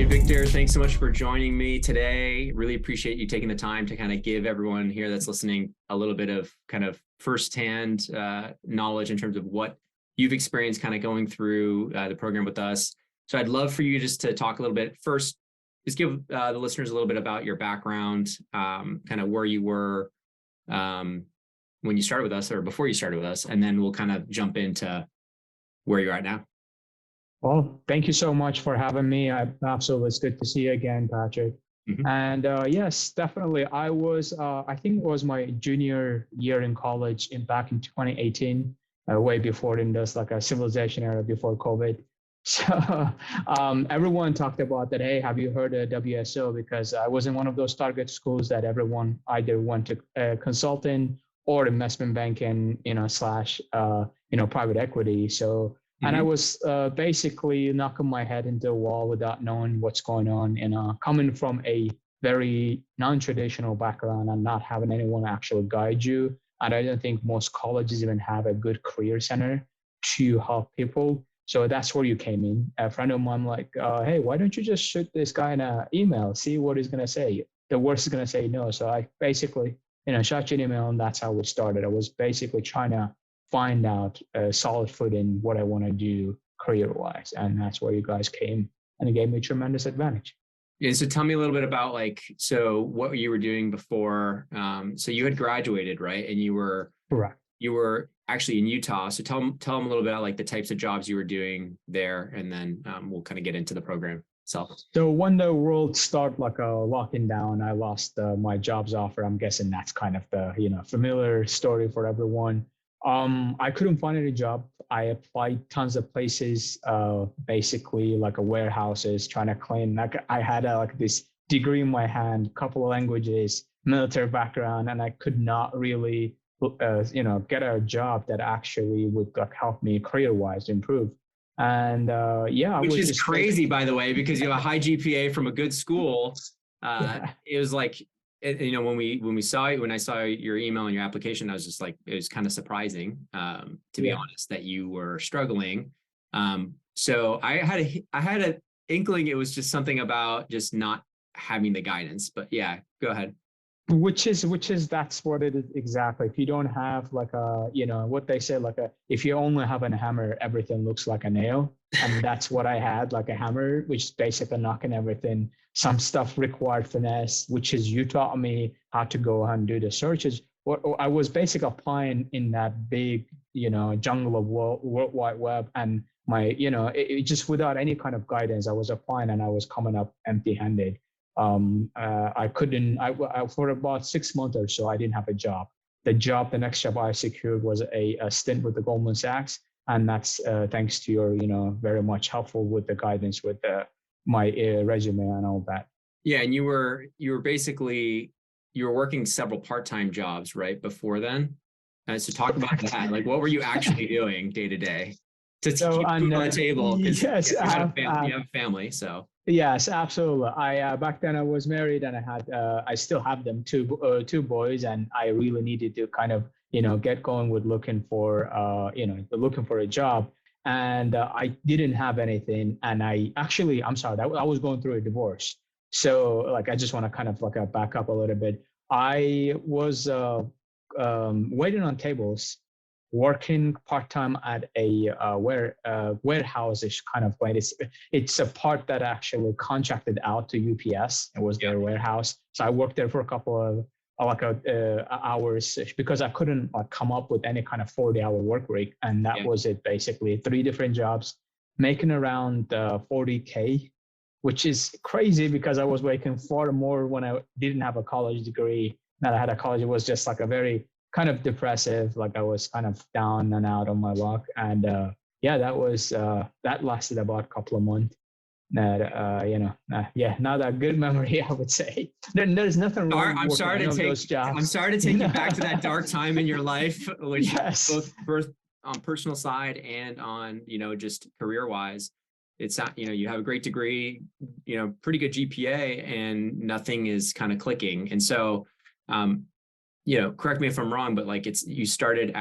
right, Victor, thanks so much for joining me today. Really appreciate you taking the time to kind of give everyone here that's listening a little bit of kind of firsthand knowledge in terms of what you've experienced kind of going through the program with us. So I'd love for you just to talk a little bit first, just give the listeners a little bit about your background, kind of where you were when you started with us or before you started with us, and then we'll kind of jump into where you're at now. Well, thank you so much for having me. Absolutely, it's good to see you again, Patrick. Mm-hmm. And yes, definitely. I think it was my junior year in college back in 2018, way before in this like a civilization era before COVID. So everyone talked about that. Hey, have you heard of WSO? Because I was in one of those target schools that everyone either went to consulting or investment banking, slash, private equity. So. And I was basically knocking my head into the wall without knowing what's going on. Coming from a very non-traditional background and not having anyone actually guide you. And I don't think most colleges even have a good career center to help people. So that's where you came in. A friend of mine like, hey, why don't you just shoot this guy an email, see what he's going to say. The worst is going to say no. So I basically, shot you an email, and that's how it started. I was basically trying to find out a solid foot in what I want to do career-wise. And that's where you guys came, and it gave me a tremendous advantage. Yeah, so tell me a little bit about so what you were doing before. So you had graduated, right? And you were correct. You were actually in Utah. So tell them a little bit about the types of jobs you were doing there, and then we'll kind of get into the program itself. So when the world started locking down, I lost my jobs offer. I'm guessing that's kind of the familiar story for everyone. I couldn't find any job. I applied tons of places, basically like a warehouses, trying to claim I had this degree in my hand, couple of languages, military background, and I could not really, get a job that actually would help me career-wise improve. And which is crazy, by the way, because you have a high GPA from a good school. It was like. When I saw your email and your application, I was just like, it was kind of surprising, to be honest, that you were struggling. So I had an inkling it was just something about just not having the guidance. But yeah, go ahead. Which is that's what it is exactly. If you don't have what they say, if you only have a hammer, everything looks like a nail. And that's what I had, like a hammer, which is basically knocking everything. Some stuff required finesse, which is you taught me how to go and do the searches. I was basically applying in that big, jungle of World Wide Web, and it just without any kind of guidance, I was applying and I was coming up empty-handed. I couldn't. For about 6 months or so, I didn't have a job. The next job I secured was a stint with the Goldman Sachs. And that's thanks to your, very much helpful with the guidance with my resume and all that. Yeah, and you were working several part-time jobs right before then. So talk about that. What were you actually doing day to day to keep food on the table? Yes, you have a family, so. Yes, absolutely. I back then I was married, and I still have them, two boys, and I really needed to kind of get going with looking for a job, and I didn't have anything. And I'm sorry, I was going through a divorce, so I just want to kind of back up a little bit. I was waiting on tables, working part-time at a warehouse-ish kind of place. It's a part that actually contracted out to UPS. It was their warehouse. So I worked there for a couple of hours because I couldn't come up with any kind of 40-hour work week. And that was it, basically 3 different jobs, making around $40K, which is crazy because I was making far more when I didn't have a college degree. That I had a college, it was just a very kind of depressive, I was kind of down and out on my luck. And that lasted about a couple of months. Not a good memory, I would say. There's nothing wrong. I'm sorry to take you back to that dark time in your life, which both on personal side and on, just career wise. It's not, you have a great degree, pretty good GPA, and nothing is kind of clicking. And so, correct me if I'm wrong, but when you started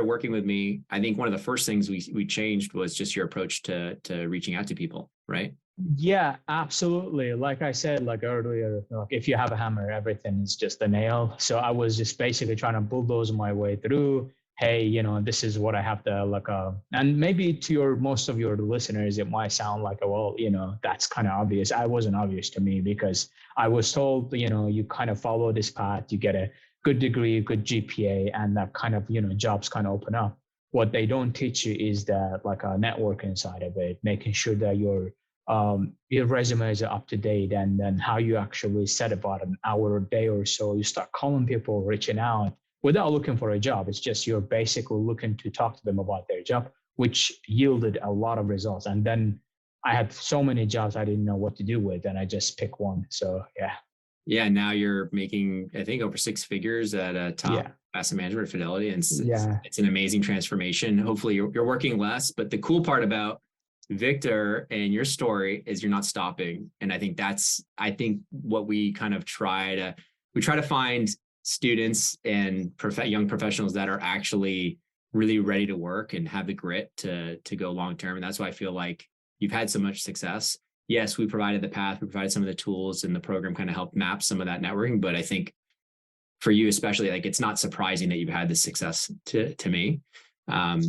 working with me, I think one of the first things we changed was just your approach to reaching out to people, right? Yeah, absolutely. Like I said, like earlier, like if you have a hammer, everything is just a nail. So I was just basically trying to bulldoze my way through. Hey, this is what I have to and maybe to your most of your listeners, it might sound like, well, that's kind of obvious. I wasn't obvious to me because I was told, you kind of follow this path, you get a good degree, good GPA, and that kind of, jobs kind of open up. What they don't teach you is that like a networking side of it, making sure that your resume is up to date, and then how you actually set about an hour a day or so, you start calling people, reaching out without looking for a job. It's just you're basically looking to talk to them about their job, which yielded a lot of results. And then I had so many jobs I didn't know what to do with, and I just picked one. So yeah. Yeah, now you're making, I think, over six figures at a top asset management at Fidelity, and it's an amazing transformation. Hopefully, you're working less, but the cool part about Victor and your story is you're not stopping, and I think what we kind of try to find students and young professionals that are actually really ready to work and have the grit to go long term, and that's why I feel like you've had so much success. Yes, we provided the path, we provided some of the tools, and the program kind of helped map some of that networking. But I think for you especially, like, it's not surprising that you've had this success to me,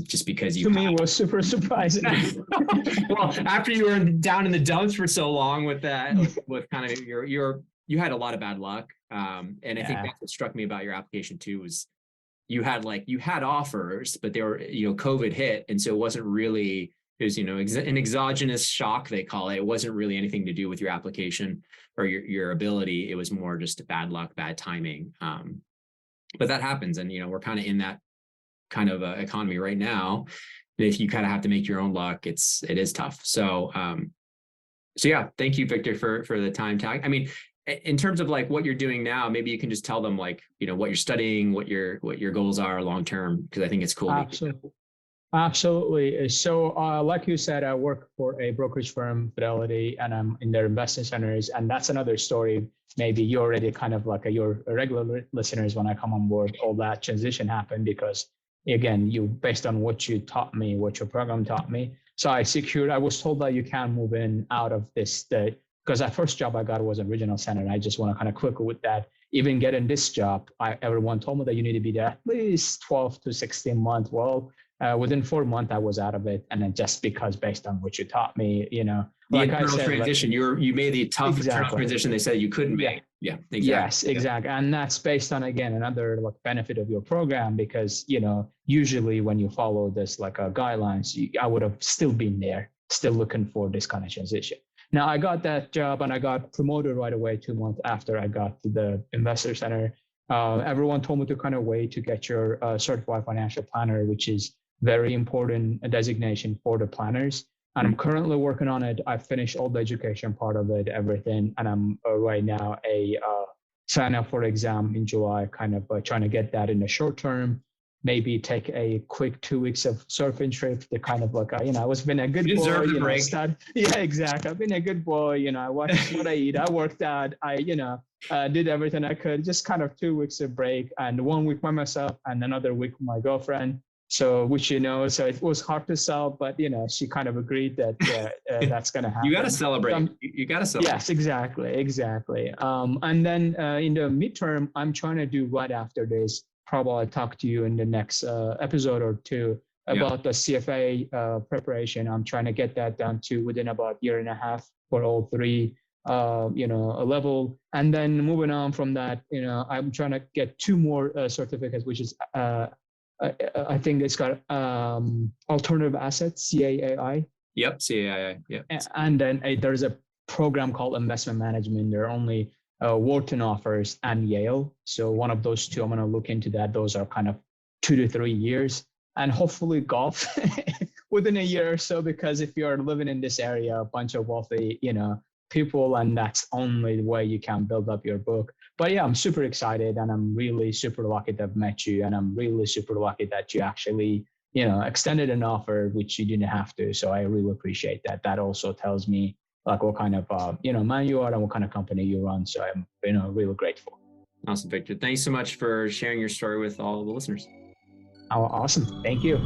just because you. To me, it was super surprising. Well, after you were down in the dumps for so long with that, with kind of you had a lot of bad luck, and I think that's what struck me about your application too, was you had offers, but they were, COVID hit, and so it wasn't really. It was, an exogenous shock, they call it. It wasn't really anything to do with your application or your ability. It was more just bad luck, bad timing. But that happens. And, we're kind of in that kind of economy right now. And if you kind of have to make your own luck, it is tough. So yeah, thank you, Victor, for the time tag. I mean, in terms of like what you're doing now, maybe you can just tell them like, what you're studying, what your goals are long term, because I think it's cool. Absolutely. So, like you said, I work for a brokerage firm, Fidelity, and I'm in their investment centers. And that's another story. Maybe you already kind of like your regular listeners, when I come on board, all that transition happened because, again, based on what you taught me, what your program taught me. So I was told that you can't move in out of this, because that first job I got was a regional center. And I just want to kind of quickly with that. Even getting this job, everyone told me that you need to be there at least 12 to 16 months. Well, within 4 months, I was out of it. And then just because based on what you taught me, the internal transition, you made the tough internal transition they said you couldn't make. Yeah, exactly. Yes, exactly. And that's based on, again, another benefit of your program, because, usually when you follow this guidelines, I would have still been there, still looking for this kind of transition. Now, I got that job and I got promoted right away 2 months after I got to the investor center. Everyone told me to kind of wait to get your certified financial planner, which is very important designation for the planners. And I'm currently working on it. I finished all the education part of it, everything. And I'm right now sign up for exam in July, kind of trying to get that in the short term. Maybe take a quick 2 weeks of surfing trip to kind of I was been a good boy. Yeah, exactly. I've been a good boy. I watched what I eat. I worked out. I did everything I could. Just kind of 2 weeks of break, and 1 week by myself, and another week with my girlfriend. So, so it was hard to sell, but she kind of agreed that that's going to happen. You got to celebrate. You got to celebrate. Yes, exactly. And then in the midterm, I'm trying to do right after this. Probably I'll talk to you in the next episode or two about the CFA preparation. I'm trying to get that done to within about 1.5 years for all three, a level. And then moving on from that, I'm trying to get 2 more certificates, which is I think it's got alternative assets, CAAI. Yep, CAAI. Yep. And then there's a program called investment management. There are only Wharton offers and Yale. So one of those two, I'm going to look into that. Those are kind of 2 to 3 years, and hopefully golf within a year or so, because if you're living in this area, a bunch of wealthy, people, and that's only the way you can build up your book. But yeah, I'm super excited, and I'm really super lucky to have met you, and I'm really super lucky that you actually, extended an offer which you didn't have to. So I really appreciate that. That also tells me what kind of man you are and what kind of company you run. So I'm really grateful. Awesome, Victor. Thanks so much for sharing your story with all the listeners. Oh, awesome. Thank you.